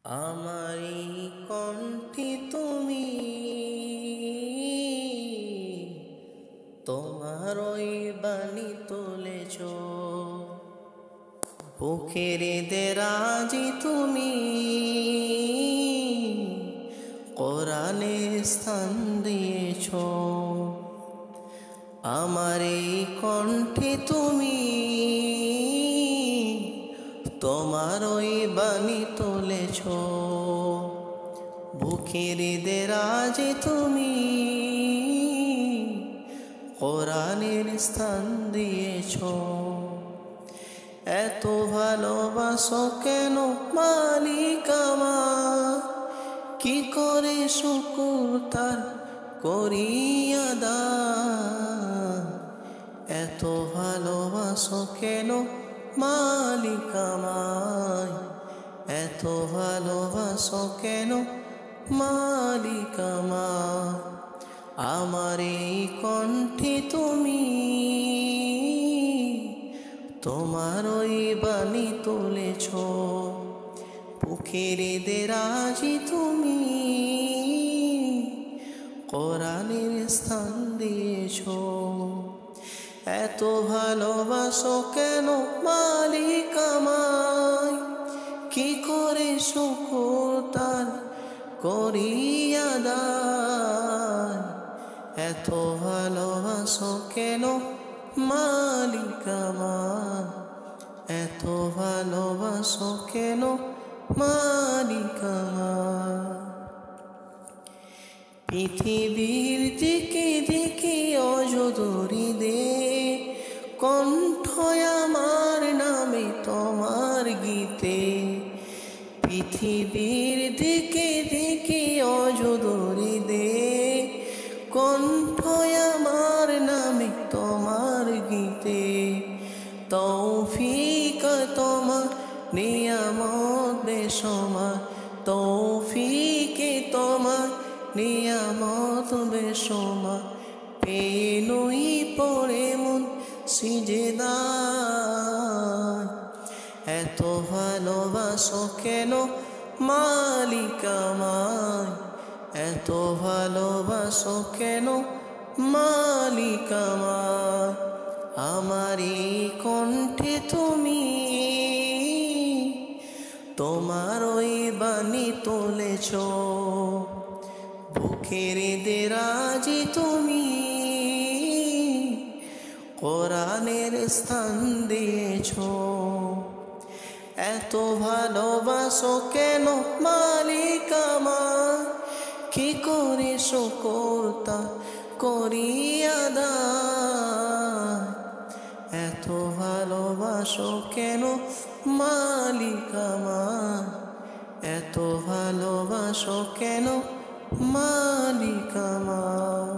আমারি কণ্ঠে তুমি তোমার ওই বাণী তুলেছ, বুকের দেরাজি তুমি কোরআনে স্থান দিয়েছ। আমার এই কণ্ঠে তুমি তোমার ওই বাণী তুলেছ, বুকের দেরাজে তুমি কোরআনের স্থান দিয়েছ। এত ভালোবাসো কেন মালিক আমার, কি করে শুকুর তার করি আদায়। এত ভালোবাসো কেন মালিক আমায়, এত ভালোবাসো কেন মালিক আমায়। আমার এই কণ্ঠে তুমি তোমার ওই বাণী তুলেছ, বুকের দেরাজি তুমি কোরআনের স্থান দিয়েছ। এত ভালোবাসো কেন মালিক আমায়, কি করে শুকর তার করি আদায়। এত ভালোবাসো কেন মালিক আমায়, এত ভালোবাসো কেন মালিক আমায়। পৃথিবীর দিকে দিকে অজদরি দে, কণ্ঠ আমার নামে তোমার গীতে। পৃথিবীর দিকে দিকে অজদরি দে, কণ্ঠ আমার নামে তোমার গীতে। তৌফিক তোমার নিয়ামত বেসমার, তৌফিকে তোমার নিয়ামত বেসমার। পেনুই পড়ে মন সিজদায়, এত ভালোবাসো কেন মালিক আমায়, এত ভালোবাসো কেন মালিক আমায়। আমার এই কণ্ঠে তুমি তোমার ওই বাণী তুলেছ, বুকের দেরাজি তুমি কোরআনের স্থান দিয়েছ। এত ভালোবাসো কেন মালিক আমায়, কি করে শুকর তা করি আদায়। এত ভালোবাসো কেন মালিক আমায়, এত ভালোবাসো কেন মালিক আমায়।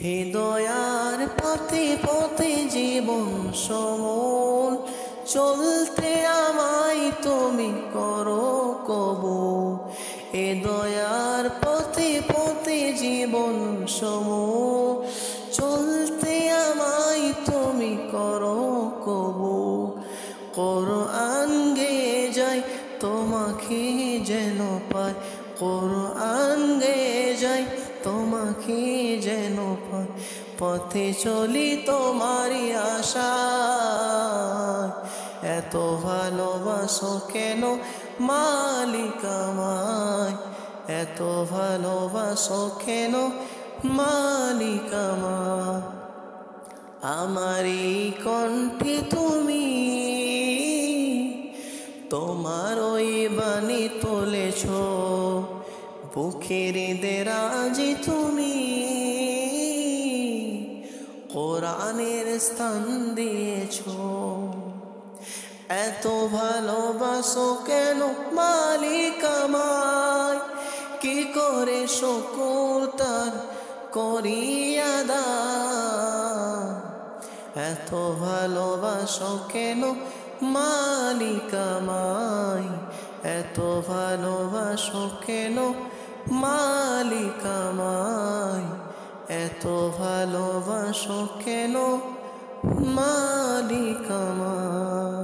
হৃদয়ার পথে পথে জীবন সমল, চলতে আমায় তুমি করো কবুল। হৃদয়ার পথে পথে জীবন সমল, চলতে আমায় তুমি করো কবুল। কোরআন গেয়ে যাই তোমাকে যেন পাই, কোরআন গেয়ে যাই তোমাকে যেন পাই। পথে চলি তোমারই আশায়, এত ভালোবাসো কেন মালিক আমায়, এত ভালোবাসো কেন মালিক আমায়। আমার এই কণ্ঠে তুমি তোমার ওই বাণী তুলেছ, বুকের দেরাজি তুমি কোরআনের স্থান দিয়েছ। এত ভালোবাসো কেন মালিক আমায়, কি করে শুকর তার করি আদায়। এত ভালোবাসো কেন মালিক আমায়, এত ভালোবাসো কেন মালিক আমায়, এত ভালোবাসো কেন মালিক আমায়।